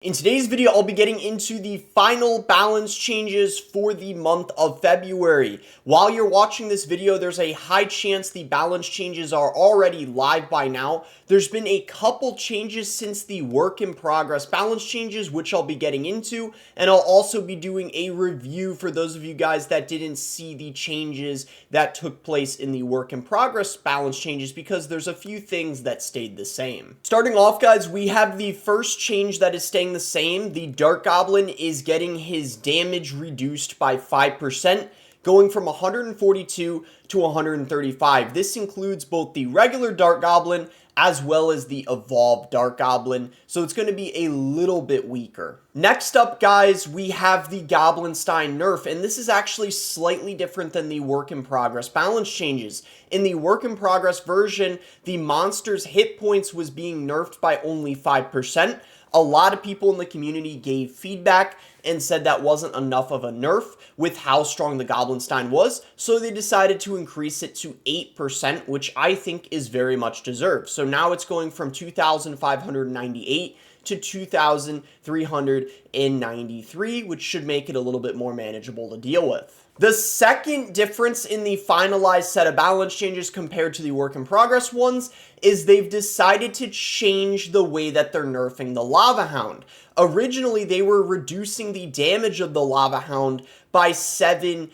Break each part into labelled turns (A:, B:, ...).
A: In today's video, I'll be getting into the final balance changes for the month of February. While you're watching this video, there's a high chance the balance changes are already live by now. There's been a couple changes since the work in progress balance changes, which I'll be getting into, and I'll also be doing a review for those of you guys that didn't see the changes that took place in the work in progress balance changes, because there's a few things that stayed the same. Starting off, guys, we have the first change that is staying the same. The Dark Goblin is getting his damage reduced by 5%, going from 142 to 135. This includes both the regular Dark Goblin as well as the evolved Dark Goblin, so it's going to be a little bit weaker. Next up, guys, we have the Goblinstein nerf, and this is actually slightly different than the work in progress balance changes. In the work in progress version, the monster's hit points was being nerfed by only 5%. A lot of people in the community gave feedback and said that wasn't enough of a nerf with how strong the Goblinstein was, so they decided to increase it to 8%, which I think is very much deserved. So now it's going from 2,598 to 2,393, which should make it a little bit more manageable to deal with. The second difference in the finalized set of balance changes compared to the work in progress ones is they've decided to change the way that they're nerfing the Lava Hound. Originally, they were reducing the damage of the Lava Hound by 7%,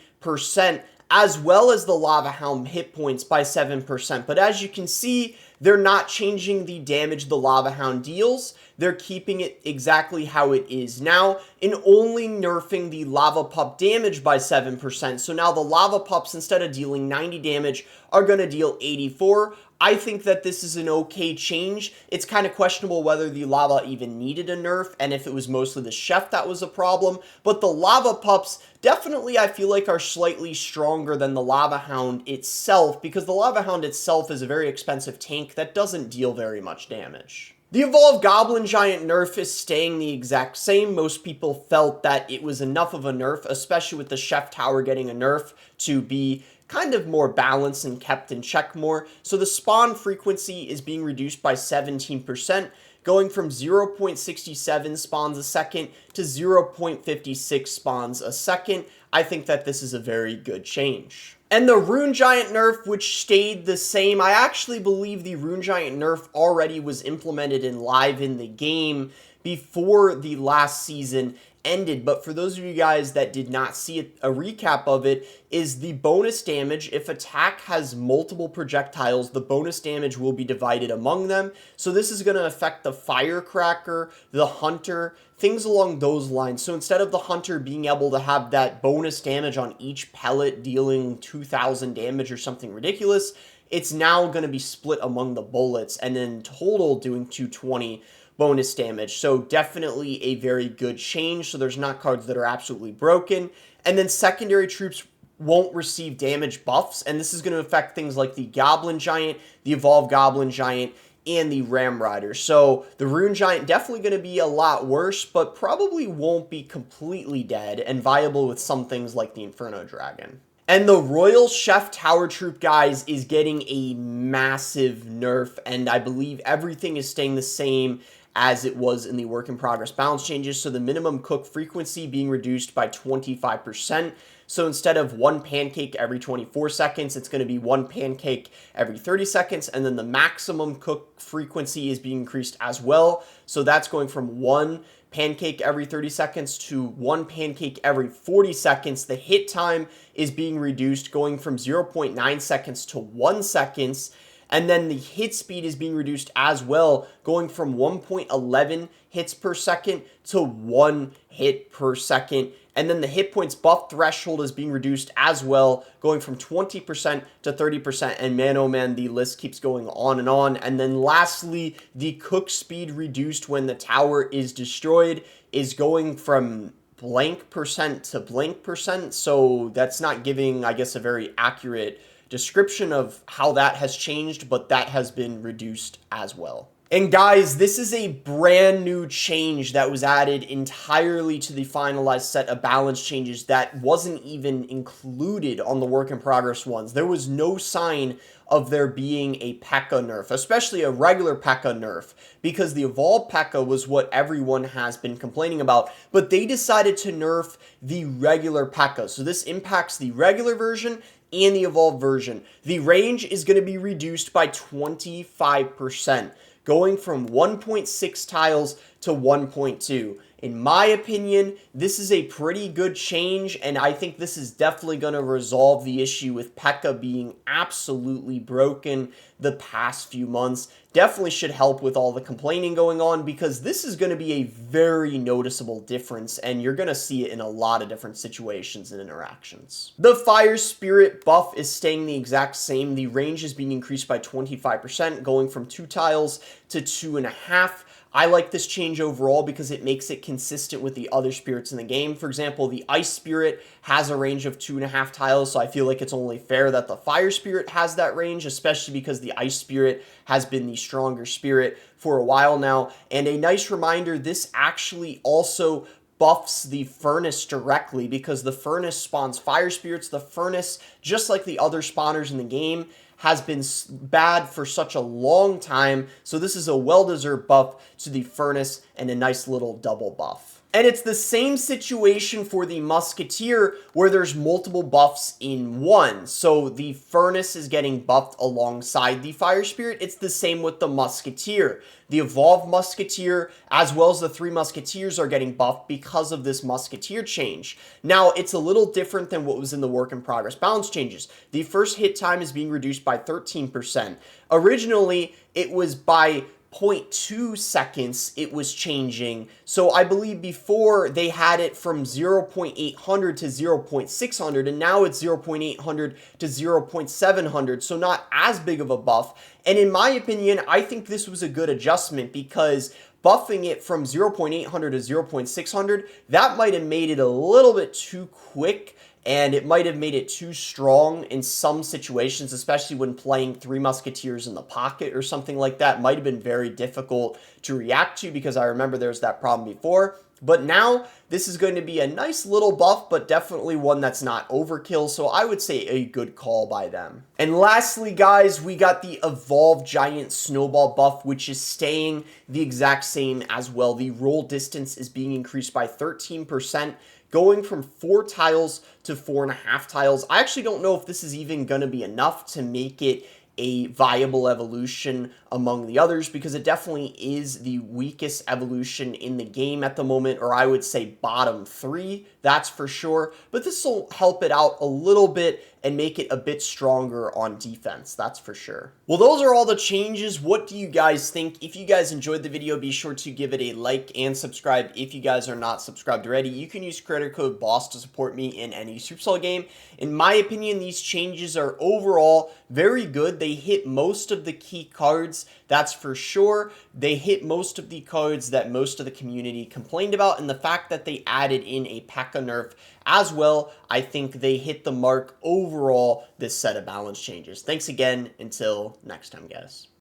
A: as well as the Lava Hound hit points by 7%. But as you can see, they're not changing the damage the Lava Hound deals. They're keeping it exactly how it is now and only nerfing the Lava Pup damage by 7%. So now the Lava Pups, instead of dealing 90 damage, are going to deal 84. I think that this is an okay change. It's kind of questionable whether the Lava even needed a nerf and if it was mostly the chef that was a problem. But the Lava Pups definitely, I feel like, are slightly stronger than the Lava Hound itself, because the Lava Hound itself is a very expensive tank that doesn't deal very much damage. The evolved Goblin Giant nerf is staying the exact same. Most people felt that it was enough of a nerf, especially with the Chef Tower getting a nerf, to be kind of more balanced and kept in check more. So the spawn frequency is being reduced by 17%, going from 0.67 spawns a second to 0.56 spawns a second. I think that this is a very good change. And the Rune Giant nerf, which stayed the same, I actually believe the Rune Giant nerf already was implemented and live in the game before the last season ended. But for those of you guys that did not see it, a recap of it is the bonus damage. If attack has multiple projectiles, the bonus damage will be divided among them. So this is going to affect the Firecracker, the Hunter, things along those lines. So instead of the Hunter being able to have that bonus damage on each pellet dealing 2,000 damage or something ridiculous, it's now going to be split among the bullets and in total doing 220 bonus damage. So definitely a very good change. So there's not cards that are absolutely broken. And then secondary troops won't receive damage buffs, and this is going to affect things like the Goblin Giant, the Evolved Goblin Giant, and the Ram Rider. So the Rune Giant definitely going to be a lot worse, but probably won't be completely dead and viable with some things like the Inferno Dragon. And the Royal Chef Tower Troop, guys, is getting a massive nerf, and I believe everything is staying the same as it was in the work in progress balance changes. So the minimum cook frequency being reduced by 25%. So instead of one pancake every 24 seconds, it's going to be one pancake every 30 seconds. And then the maximum cook frequency is being increased as well. So that's going from one pancake every 30 seconds to one pancake every 40 seconds. The hit time is being reduced, going from 0.9 seconds to 1 second. And then the hit speed is being reduced as well, going from 1.11 hits per second to 1 hit per second. And then the hit points buff threshold is being reduced as well, going from 20% to 30%. And man, oh man, the list keeps going on and on. And then lastly, the cook speed reduced when the tower is destroyed is going from blank percent to blank percent. So that's not giving, I guess, a very accurate description of how that has changed, but that has been reduced as well. And guys, this is a brand new change that was added entirely to the finalized set of balance changes that wasn't even included on the work in progress ones. There was no sign of there being a Pekka nerf, especially a regular Pekka nerf, because the evolved Pekka was what everyone has been complaining about, but they decided to nerf the regular Pekka. So this impacts the regular version and the evolved version. The range is going to be reduced by 25%. Going from 1.6 tiles to 1.2. In my opinion, this is a pretty good change, and I think this is definitely going to resolve the issue with Pekka being absolutely broken the past few months. Definitely should help with all the complaining going on, because this is going to be a very noticeable difference, and you're going to see it in a lot of different situations and interactions. The Fire Spirit buff is staying the exact same. The range is being increased by 25%, going from 2 tiles to 2.5. I like this change overall because it makes it consistent with the other spirits in the game. For example, the Ice Spirit has a range of 2.5 tiles, so I feel like it's only fair that the Fire Spirit has that range, especially because the Ice Spirit has been the stronger spirit for a while now. And a nice reminder, this actually also buffs the furnace directly, because the furnace spawns fire spirits. The furnace, just like the other spawners in the game, has been bad for such a long time, so this is a well-deserved buff to the furnace and a nice little double buff. And it's the same situation for the Musketeer, where there's multiple buffs in one. So the Furnace is getting buffed alongside the Fire Spirit. It's the same with the Musketeer. The Evolved Musketeer, as well as the 3 Musketeers, are getting buffed because of this Musketeer change. Now, it's a little different than what was in the work in progress balance changes. The first hit time is being reduced by 13%. Originally, it was by 0.2 seconds it was changing. So I believe before they had it from 0.800 to 0.600, and now it's 0.800 to 0.700, so not as big of a buff. And in my opinion, I think this was a good adjustment, because buffing it from 0.800 to 0.600, that might have made it a little bit too quick, and it might have made it too strong in some situations, especially when playing 3 Musketeers in the pocket or something like that. Might have been very difficult to react to, because I remember there was that problem before. But now, this is going to be a nice little buff, but definitely one that's not overkill, so I would say a good call by them. And lastly, guys, we got the Evolved Giant Snowball buff, which is staying the exact same as well. The roll distance is being increased by 13%, going from 4 tiles to 4.5 tiles. I actually don't know if this is even going to be enough to make it a viable evolution among the others, because it definitely is the weakest evolution in the game at the moment, or I would say bottom 3, that's for sure. But this will help it out a little bit and make it a bit stronger on defense, that's for sure. Well, those are all the changes. What do you guys think? If you guys enjoyed the video, be sure to give it a like and subscribe if you guys are not subscribed already. You can use creator code BOSS to support me in any Supercell game. In my opinion, these changes are overall very good. They hit most of the key cards, that's for sure. They hit most of the cards that most of the community complained about, and the fact that they added in a Pekka nerf as well, I think they hit the mark overall this set of balance changes. Thanks again. Until next time, guys.